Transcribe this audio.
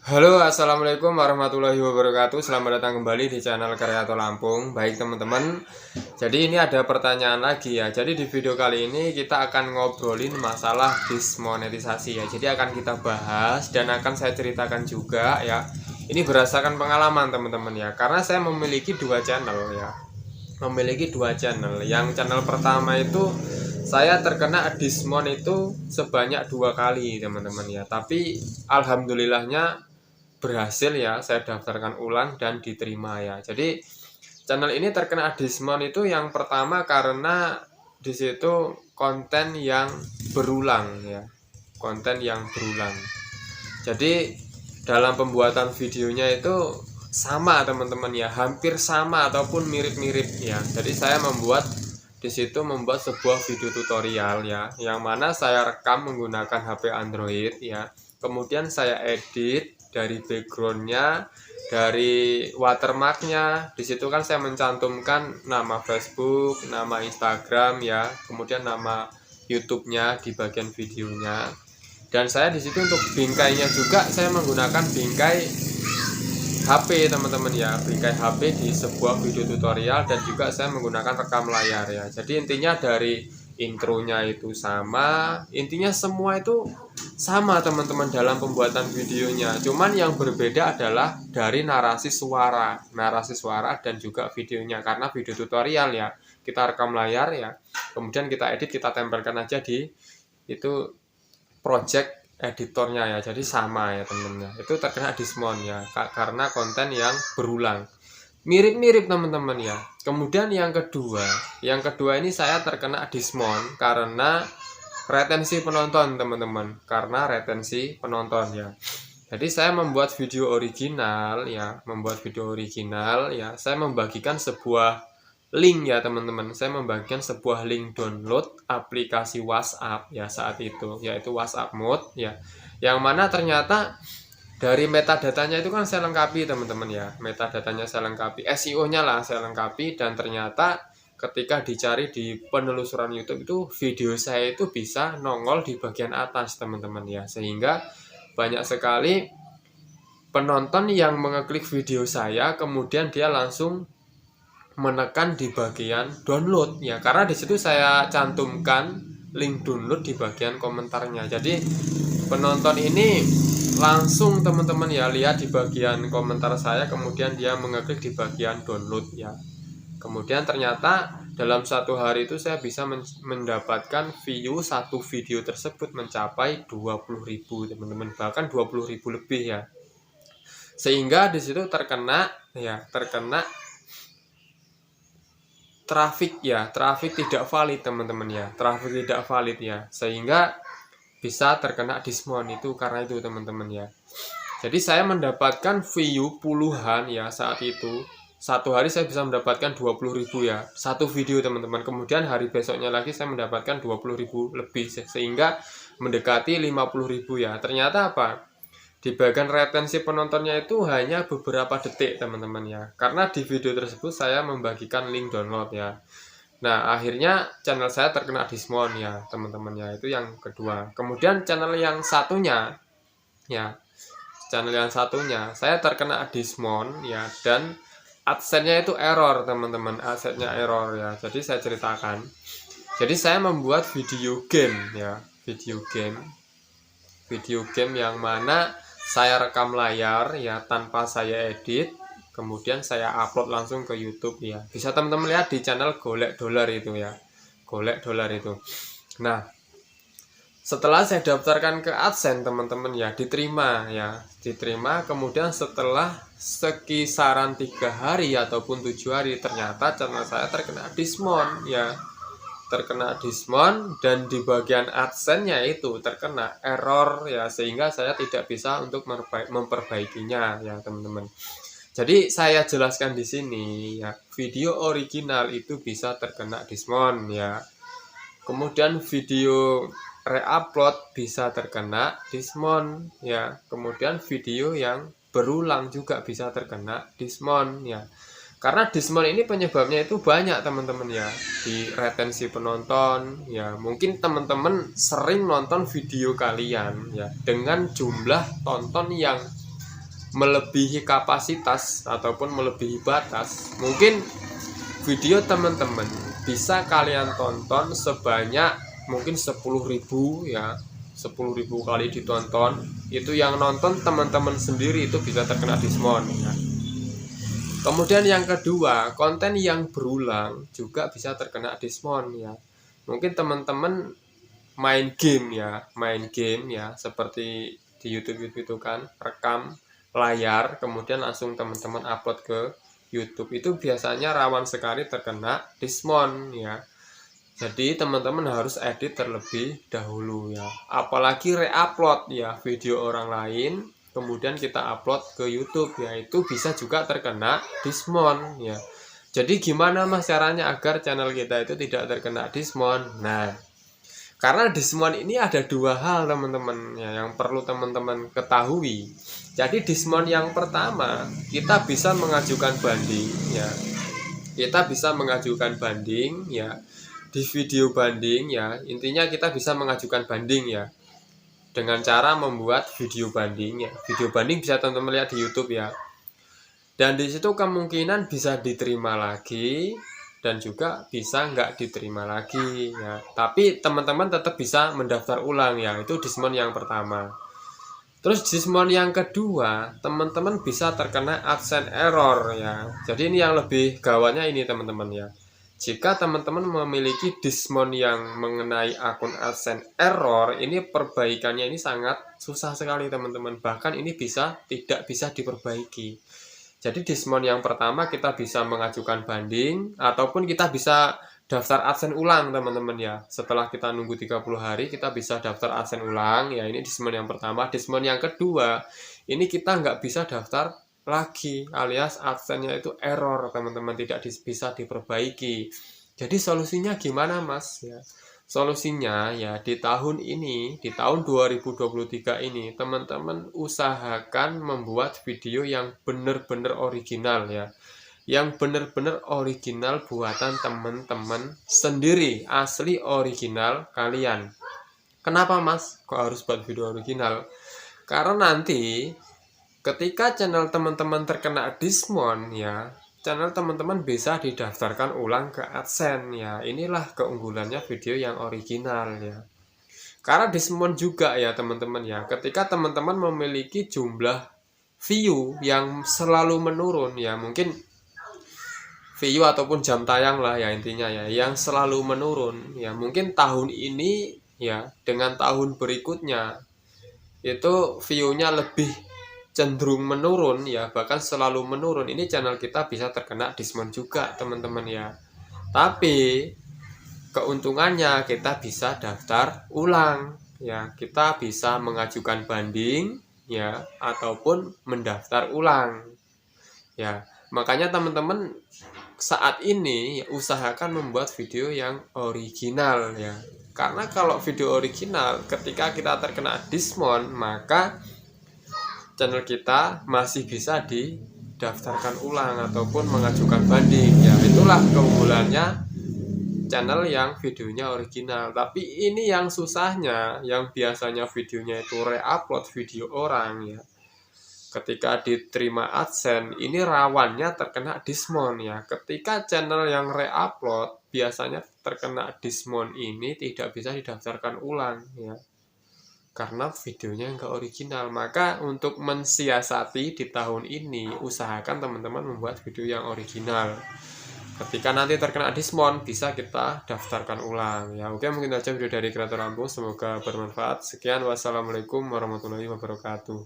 Halo, assalamualaikum warahmatullahi wabarakatuh. Selamat datang kembali di channel Kreator Lampung. Baik teman-teman, jadi ini ada pertanyaan lagi ya. Jadi di video kali ini kita akan ngobrolin masalah dismonetisasi ya. Jadi akan kita bahas dan akan saya ceritakan juga ya. Ini berdasarkan pengalaman teman-teman ya. Karena saya memiliki dua channel ya. Memiliki dua channel. Yang channel pertama itu saya terkena dismon itu sebanyak 2 kali teman-teman ya. Tapi alhamdulillahnya berhasil ya, saya daftarkan ulang dan diterima ya. Jadi channel ini terkena dismon itu yang pertama karena di situ konten yang berulang ya, konten yang berulang. Jadi dalam pembuatan videonya itu sama teman-teman ya, hampir sama ataupun mirip-mirip ya. Jadi saya membuat sebuah video tutorial ya, yang mana saya rekam menggunakan HP Android ya. Kemudian saya edit dari backgroundnya, dari watermarknya. Di situ kan saya mencantumkan nama Facebook, nama Instagram ya, kemudian nama YouTube-nya di bagian videonya. Dan saya di situ untuk bingkainya juga saya menggunakan bingkai HP teman-teman ya, bingkai HP di sebuah video tutorial, dan juga saya menggunakan rekam layar ya. Jadi intinya dari intronya itu sama, intinya semua itu sama teman-teman dalam pembuatan videonya. Cuman yang berbeda adalah dari narasi suara dan juga videonya. Karena video tutorial ya, kita rekam layar ya, kemudian kita edit, kita tempelkan aja di itu project editornya ya. Jadi sama ya teman-teman, itu terkena dismon ya karena konten yang berulang, mirip-mirip teman-teman ya. Kemudian yang kedua ini saya terkena dismon karena retensi penonton teman-teman, karena retensi penonton ya. Jadi saya membuat video original ya, saya membagikan sebuah link ya teman-teman. Saya membagikan sebuah link download aplikasi WhatsApp ya saat itu, yaitu WhatsApp Mode ya. Yang mana ternyata dari metadatanya itu kan saya lengkapi teman-teman ya. Metadatanya saya lengkapi, SEO-nya lah saya lengkapi, dan ternyata ketika dicari di penelusuran YouTube itu video saya itu bisa nongol di bagian atas teman-teman ya. Sehingga banyak sekali penonton yang mengeklik video saya, kemudian dia langsung menekan di bagian download ya, karena di situ saya cantumkan link download di bagian komentarnya. Jadi penonton ini langsung teman-teman ya lihat di bagian komentar saya, kemudian dia mengeklik di bagian download ya. Kemudian ternyata dalam satu hari itu saya bisa mendapatkan view satu video tersebut mencapai 20.000 teman-teman, bahkan 20.000 lebih ya. Sehingga di situ terkena traffic tidak valid teman-teman ya, traffic tidak valid ya, sehingga bisa terkena dismon itu karena itu teman-teman ya. Jadi saya mendapatkan view puluhan ya saat itu. Satu hari saya bisa mendapatkan 20.000 ya satu video teman-teman. Kemudian hari besoknya lagi saya mendapatkan 20.000 lebih, sehingga mendekati 50.000 ya. Ternyata apa? Di bagian retensi penontonnya itu hanya beberapa detik teman-teman ya, karena di video tersebut saya membagikan link download ya. Nah akhirnya channel saya terkena dismon ya teman-teman ya, itu yang kedua. Kemudian channel yang satunya saya terkena dismon ya, dan adsense-nya itu error teman-teman, adsense-nya error ya. Jadi saya ceritakan, jadi saya membuat video game ya, video game yang mana saya rekam layar ya tanpa saya edit, kemudian saya upload langsung ke YouTube ya. Bisa teman-teman lihat di channel Golek Dolar itu ya, Golek Dolar itu. Nah setelah saya daftarkan ke AdSense teman-teman ya, diterima. Kemudian setelah sekisaran 3 hari ataupun 7 hari, ternyata channel saya terkena dismon ya, dan di bagian AdSense-nya itu terkena error ya, sehingga saya tidak bisa untuk memperbaikinya ya teman-teman. Jadi saya jelaskan di sini ya, video original itu bisa terkena dismon ya. Kemudian video reupload bisa terkena dismon ya. Kemudian video yang berulang juga bisa terkena dismon ya. Karena dismon ini penyebabnya itu banyak teman-teman ya, di retensi penonton ya. Mungkin teman-teman sering nonton video kalian ya dengan jumlah tonton yang melebihi kapasitas ataupun melebihi batas, mungkin video teman-teman bisa kalian tonton sebanyak mungkin 10.000 ya, 10.000 kali ditonton, itu yang nonton teman-teman sendiri itu bisa terkena diskon ya. Kemudian yang kedua, konten yang berulang juga bisa terkena diskon ya. Mungkin teman-teman main game ya, seperti di YouTube itu kan, rekam layar kemudian langsung teman-teman upload ke YouTube, itu biasanya rawan sekali terkena diskon ya. Jadi teman-teman harus edit terlebih dahulu ya. Apalagi reupload ya video orang lain kemudian kita upload ke YouTube ya, itu bisa juga terkena diskon ya. Jadi gimana Mas caranya agar channel kita itu tidak terkena diskon? Nah, karena diskon ini ada dua hal teman-teman ya, yang perlu teman-teman ketahui. Jadi diskon yang pertama, kita bisa mengajukan banding ya. Kita bisa mengajukan banding ya. Di video banding ya, intinya kita bisa mengajukan banding ya, dengan cara membuat video banding ya. Video banding bisa teman-teman lihat di YouTube ya. Dan di situ kemungkinan bisa diterima lagi dan juga bisa nggak diterima lagi ya. Tapi teman-teman tetap bisa mendaftar ulang ya. Itu diskon yang pertama. Terus diskon yang kedua, teman-teman bisa terkena AdSense error ya. Jadi ini yang lebih gawatnya ini teman-teman ya. Jika teman-teman memiliki diskon yang mengenai akun AdSense error, ini perbaikannya ini sangat susah sekali teman-teman. Bahkan ini tidak bisa diperbaiki. Jadi diskon yang pertama kita bisa mengajukan banding ataupun kita bisa daftar AdSense ulang teman-teman ya. Setelah kita nunggu 30 hari kita bisa daftar AdSense ulang ya. Ini diskon yang pertama. Diskon yang kedua, ini kita nggak bisa daftar lagi, alias AdSense-nya itu error teman-teman, tidak bisa diperbaiki. Jadi solusinya gimana Mas ya? Solusinya ya di tahun ini, di tahun 2023 ini teman-teman usahakan membuat video yang benar-benar original ya, yang benar-benar original buatan teman-teman sendiri, asli original kalian. Kenapa Mas kok harus buat video original? Karena nanti ketika channel teman-teman terkena diskon ya, channel teman-teman bisa didaftarkan ulang ke AdSense ya. Inilah keunggulannya video yang original ya. Karena diskon juga ya teman-teman ya. Ketika teman-teman memiliki jumlah view yang selalu menurun ya, mungkin view ataupun jam tayang lah ya intinya ya, yang selalu menurun ya. Mungkin tahun ini ya dengan tahun berikutnya itu view-nya lebih cenderung menurun ya, bahkan selalu menurun. Ini channel kita bisa terkena diskon juga teman-teman ya. Tapi keuntungannya kita bisa daftar ulang ya, kita bisa mengajukan banding ya ataupun mendaftar ulang ya. Makanya teman-teman saat ini ya, usahakan membuat video yang original ya. Karena kalau video original ketika kita terkena diskon, maka channel kita masih bisa didaftarkan ulang ataupun mengajukan banding ya. Itulah keunggulannya channel yang videonya original. Tapi ini yang susahnya, yang biasanya videonya itu reupload video orang ya, ketika diterima AdSense ini rawannya terkena diskon ya. Ketika channel yang reupload biasanya terkena diskon ini tidak bisa didaftarkan ulang ya, karena videonya nggak original. Maka untuk mensiasati di tahun ini, usahakan teman-teman membuat video yang original. Ketika nanti terkena diskon, bisa kita daftarkan ulang ya. Oke, mungkin aja video dari Kreator Lampung, semoga bermanfaat. Sekian, wassalamualaikum warahmatullahi wabarakatuh.